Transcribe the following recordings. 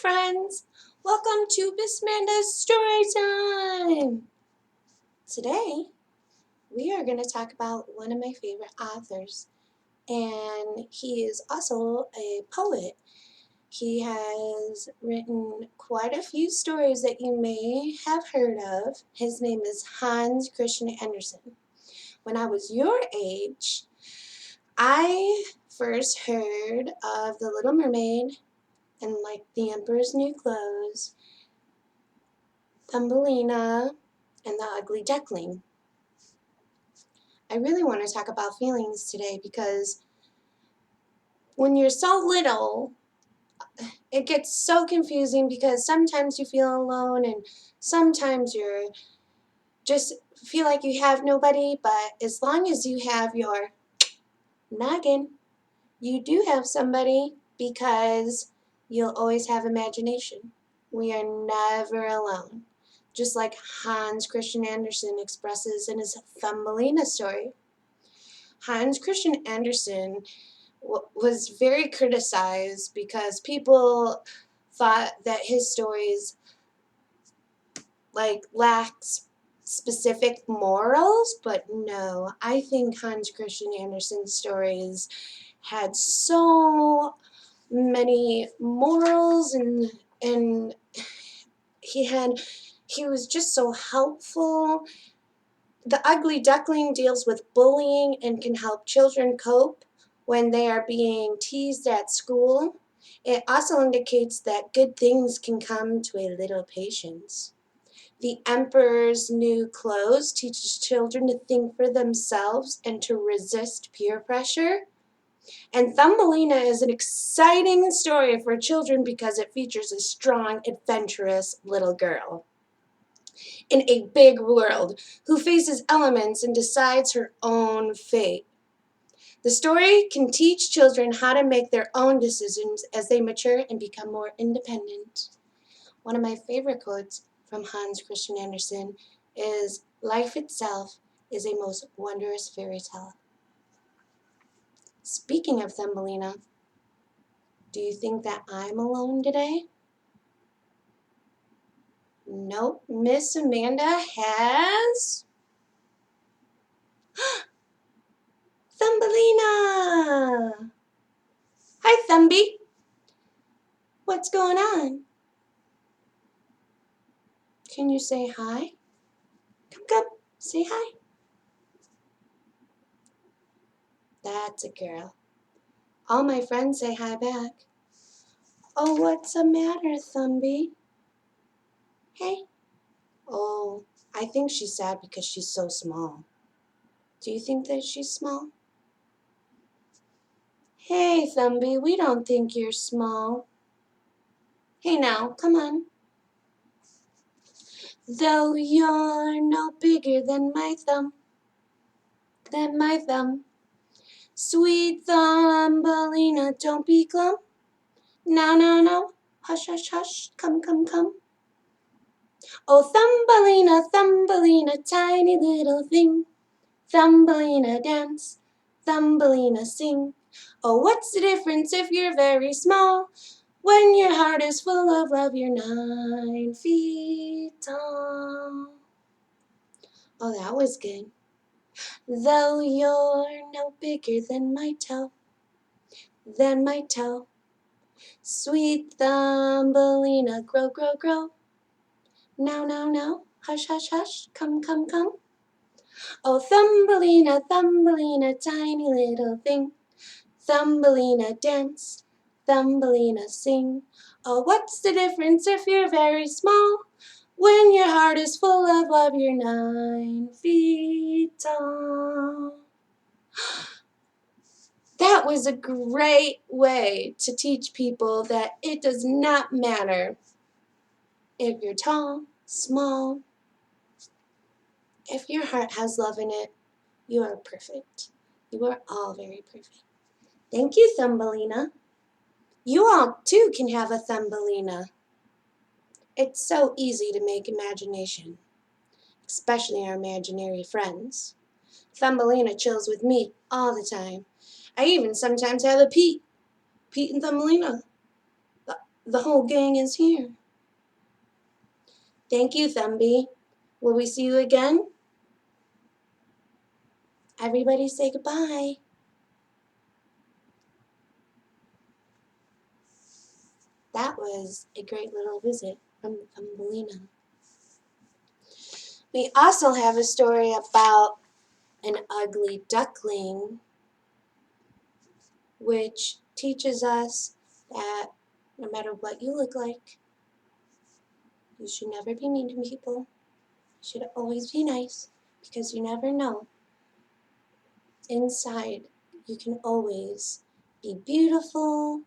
friends! Welcome to Miss Amanda's Story Time! Today, we are going to talk about one of my favorite authors, and he is also a poet. He has written quite a few stories that you may have heard of. His name is Hans Christian Andersen. When I was your age, I first heard of The Little Mermaid and like The Emperor's New Clothes, Thumbelina, and The Ugly Duckling. I really want to talk about feelings today because when you're so little, it gets so confusing because sometimes you feel alone and sometimes you're just feel like you have nobody, but as long as you have your noggin, you do have somebody because you'll always have imagination. We are never alone. Just like Hans Christian Andersen expresses in his Thumbelina story. Hans Christian Andersen was very criticized because people thought that his stories lacked specific morals, but no, I think Hans Christian Andersen's stories had so many morals and he was just so helpful. The Ugly Duckling deals with bullying and can help children cope when they are being teased at school. It also indicates that good things can come to a little patience. The Emperor's New Clothes teaches children to think for themselves and to resist peer pressure. And Thumbelina is an exciting story for children because it features a strong, adventurous little girl in a big world who faces elements and decides her own fate. The story can teach children how to make their own decisions as they mature and become more independent. One of my favorite quotes from Hans Christian Andersen is, "Life itself is a most wondrous fairy tale." Speaking of Thumbelina, do you think that I'm alone today? Nope, Miss Amanda has Thumbelina! Hi, Thumby. What's going on? Can you say hi? Come, say hi. That's a girl. All my friends say hi back. Oh, what's the matter, Thumby? Hey. Oh, I think she's sad because she's so small. Do you think that she's small? Hey, Thumby, we don't think you're small. Hey now, come on. Though you're no bigger than my thumb, Sweet Thumbelina, don't be glum. No, hush, hush, hush, come. Oh, Thumbelina, Thumbelina, tiny little thing. Thumbelina dance, Thumbelina sing. Oh, what's the difference if you're very small? When your heart is full of love, you're 9 feet tall. Oh, that was good. Though you're no bigger than my toe, Sweet Thumbelina, grow. No, hush, hush, hush, come. Oh, Thumbelina, Thumbelina, tiny little thing. Thumbelina dance, Thumbelina sing. Oh, what's the difference if you're very small? When your heart is full of love, you're 9 feet tall. That was a great way to teach people that it does not matter if you're tall, small. If your heart has love in it, you are perfect. You are all very perfect. Thank you, Thumbelina. You all, too, can have a Thumbelina. It's so easy to make imagination, especially our imaginary friends. Thumbelina chills with me all the time. I even sometimes have a Pete and Thumbelina. The whole gang is here. Thank you, Thumby. Will we see you again? Everybody say goodbye. That was a great little visit from Thumbelina. We also have a story about an ugly duckling, which teaches us that no matter what you look like, you should never be mean to people. You should always be nice, because you never know. Inside, you can always be beautiful,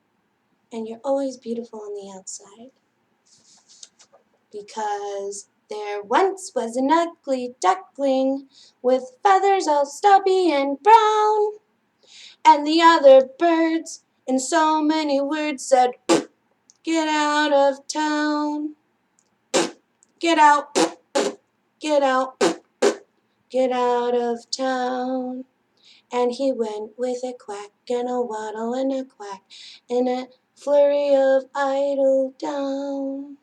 and you're always beautiful on the outside. Because there once was an ugly duckling with feathers all stubby and brown, and the other birds in so many words said, "Get out of town. Get out, get out, get out of town." And he went with a quack and a waddle and a quack and a flurry of idle down.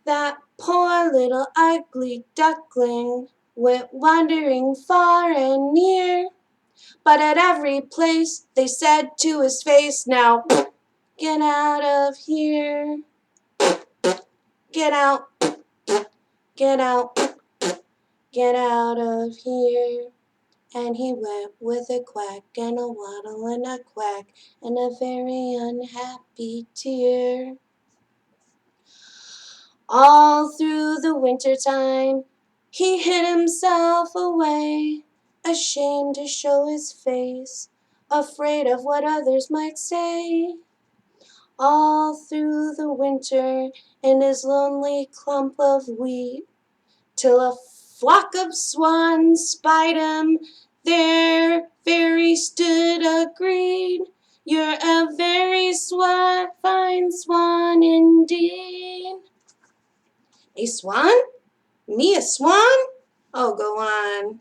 That poor little ugly duckling went wandering far and near, but at every place they said to his face, "Now get out of here. Get out, get out, get out of here." And he went with a quack and a waddle and a quack and a very unhappy tear. All through the winter time he hid himself away, ashamed to show his face, afraid of what others might say. All through the winter in his lonely clump of wheat, till a flock of swans spied him there, very stood agreed, "You're a very fine swan indeed." A swan? Me a swan? Oh, go on.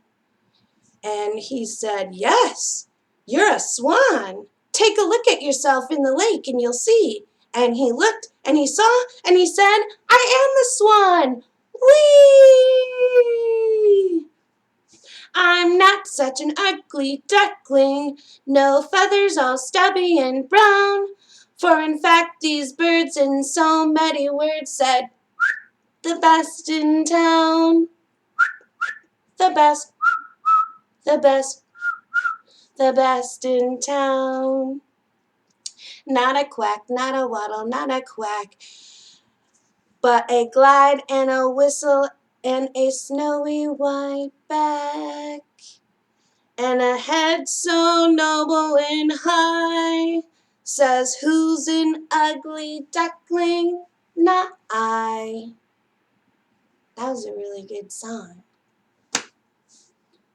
And he said, "Yes, you're a swan. Take a look at yourself in the lake and you'll see." And he looked and he saw and he said, "I am the swan. Whee! I'm not such an ugly duckling, no feathers all stubby and brown. For in fact these birds in so many words said, the best in town. The best, the best, the best in town." Not a quack, not a waddle, not a quack, but a glide and a whistle and a snowy white back, and a head so noble and high, says, "Who's an ugly duckling? Not I." That was a really good song.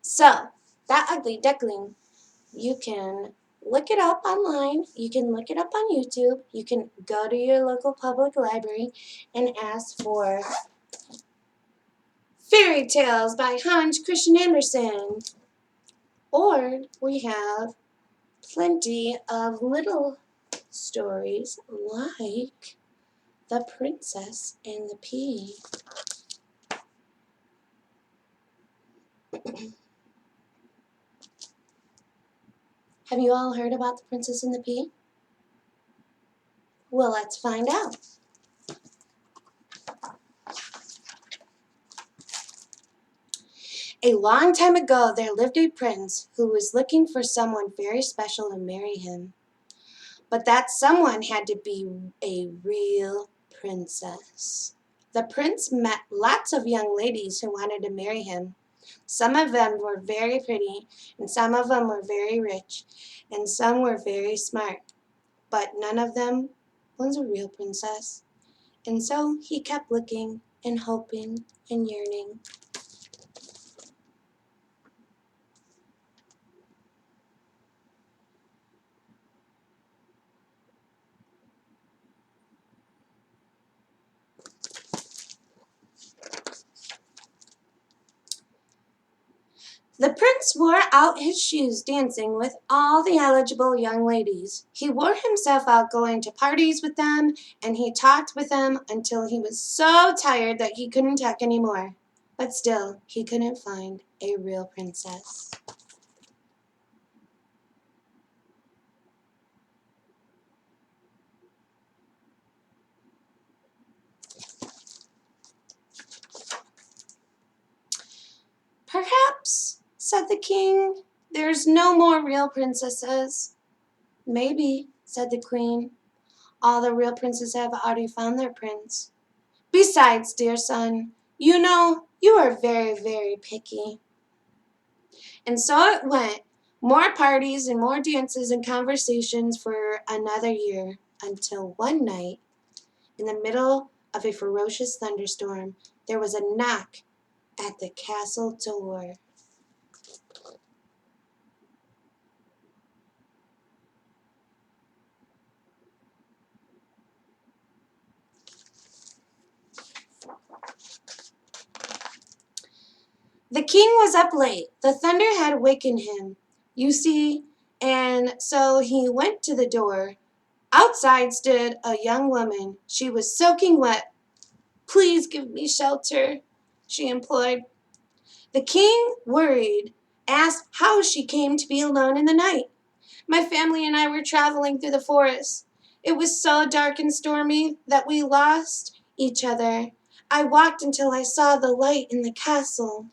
So, that ugly duckling, you can look it up online, you can look it up on YouTube, you can go to your local public library and ask for Fairy Tales by Hans Christian Andersen. Or we have plenty of little stories like The Princess and the Pea. Have you all heard about The Princess and the Pea? Well, let's find out. A long time ago, there lived a prince who was looking for someone very special to marry him. But that someone had to be a real princess. The prince met lots of young ladies who wanted to marry him. Some of them were very pretty, and some of them were very rich, and some were very smart. But none of them was a real princess. And so he kept looking and hoping and yearning. The prince wore out his shoes dancing with all the eligible young ladies. He wore himself out going to parties with them, and he talked with them until he was so tired that he couldn't talk anymore. But still, he couldn't find a real princess. Perhaps, said the king, there's no more real princesses. Maybe, said the queen, all the real princes have already found their prince. Besides, dear son, you know you are very, very picky. And so it went. More parties and more dances and conversations for another year, until one night, in the middle of a ferocious thunderstorm, there was a knock at the castle door. The king was up late. The thunder had wakened him, you see, and so he went to the door. Outside stood a young woman. She was soaking wet. Please give me shelter, she implored. The king, worried, asked how she came to be alone in the night. My family and I were traveling through the forest. It was so dark and stormy that we lost each other. I walked until I saw the light in the castle.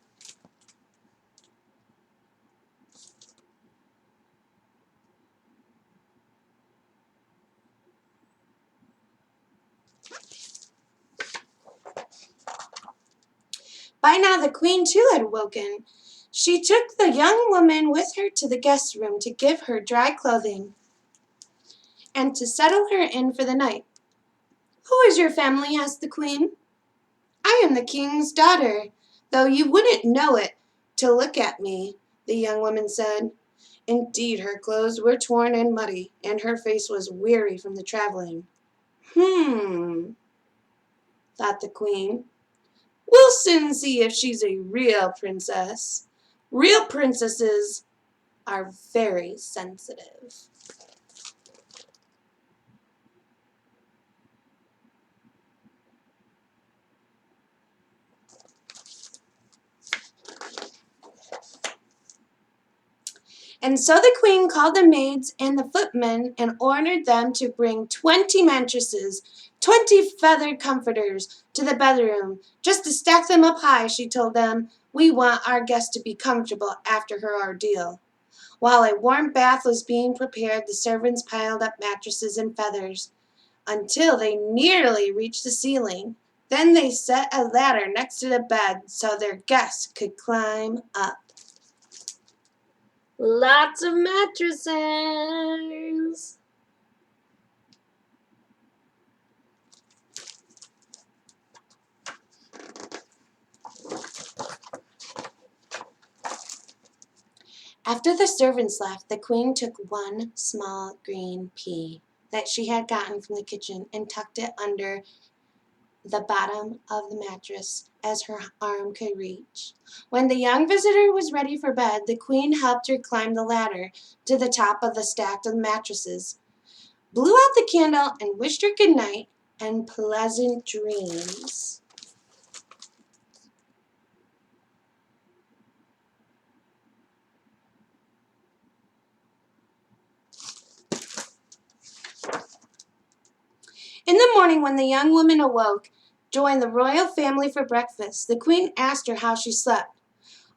By now the queen too had woken. She took the young woman with her to the guest room to give her dry clothing and to settle her in for the night. Who is your family? Asked the queen. I am the king's daughter, though you wouldn't know it to look at me, the young woman said. Indeed, her clothes were torn and muddy, and her face was weary from the traveling. Thought the queen. We'll soon see if she's a real princess. Real princesses are very sensitive. And so the queen called the maids and the footmen and ordered them to bring 20 mattresses, 20 feathered comforters to the bedroom, just to stack them up high, she told them. We want our guest to be comfortable after her ordeal. While a warm bath was being prepared, the servants piled up mattresses and feathers until they nearly reached the ceiling. Then they set a ladder next to the bed so their guests could climb up. Lots of mattresses. After the servants left, the queen took one small green pea that she had gotten from the kitchen and tucked it under the bottom of the mattress as her arm could reach. When the young visitor was ready for bed, the queen helped her climb the ladder to the top of the stack of mattresses, blew out the candle, and wished her good night and pleasant dreams. In the morning, when the young woman awoke, joined the royal family for breakfast, the queen asked her how she slept.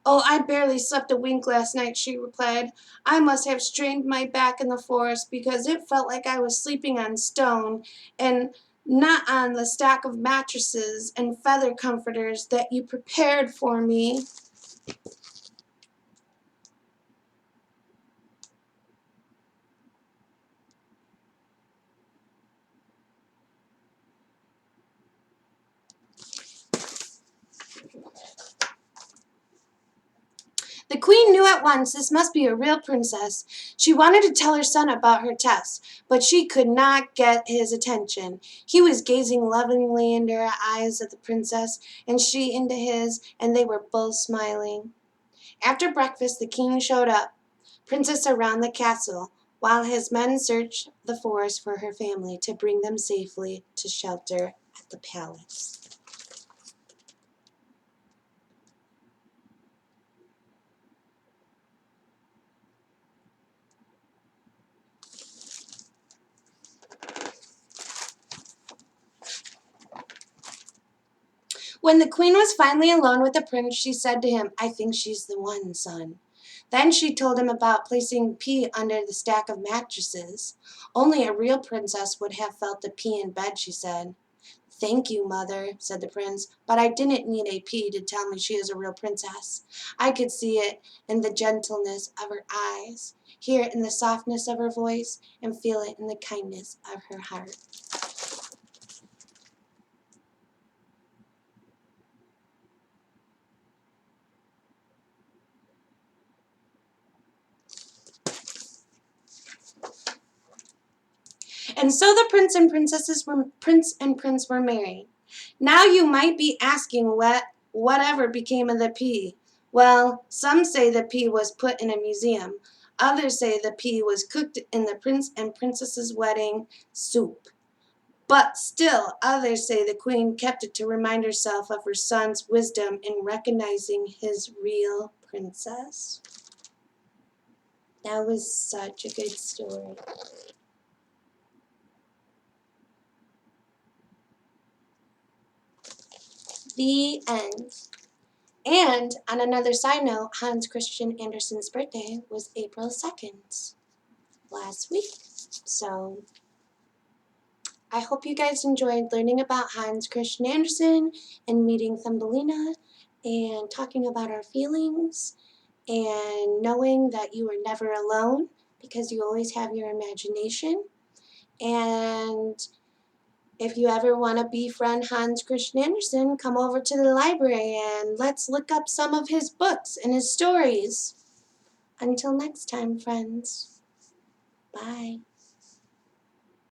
Oh, I barely slept a wink last night, she replied. I must have strained my back in the forest because it felt like I was sleeping on stone and not on the stack of mattresses and feather comforters that you prepared for me. The queen knew at once this must be a real princess. She wanted to tell her son about her test, but she could not get his attention. He was gazing lovingly into her eyes at the princess, and she into his, and they were both smiling. After breakfast, the king showed up, princess around the castle, while his men searched the forest for her family to bring them safely to shelter at the palace. When the queen was finally alone with the prince, she said to him, "I think she's the one, son." Then she told him about placing pea under the stack of mattresses. Only a real princess would have felt the pea in bed, she said. "Thank you, mother," said the prince, "but I didn't need a pea to tell me she is a real princess. I could see it in the gentleness of her eyes, hear it in the softness of her voice, and feel it in the kindness of her heart." And so the prince and prince were married. Now you might be asking whatever became of the pea. Well, some say the pea was put in a museum. Others say the pea was cooked in the prince and princess's wedding soup. But still, others say the queen kept it to remind herself of her son's wisdom in recognizing his real princess. That was such a good story. The end. And on another side note, Hans Christian Andersen's birthday was April 2nd, last week. So I hope you guys enjoyed learning about Hans Christian Andersen and meeting Thumbelina and talking about our feelings and knowing that you are never alone because you always have your imagination. And if you ever want to befriend Hans Christian Andersen, come over to the library and let's look up some of his books and his stories. Until next time, friends. Bye.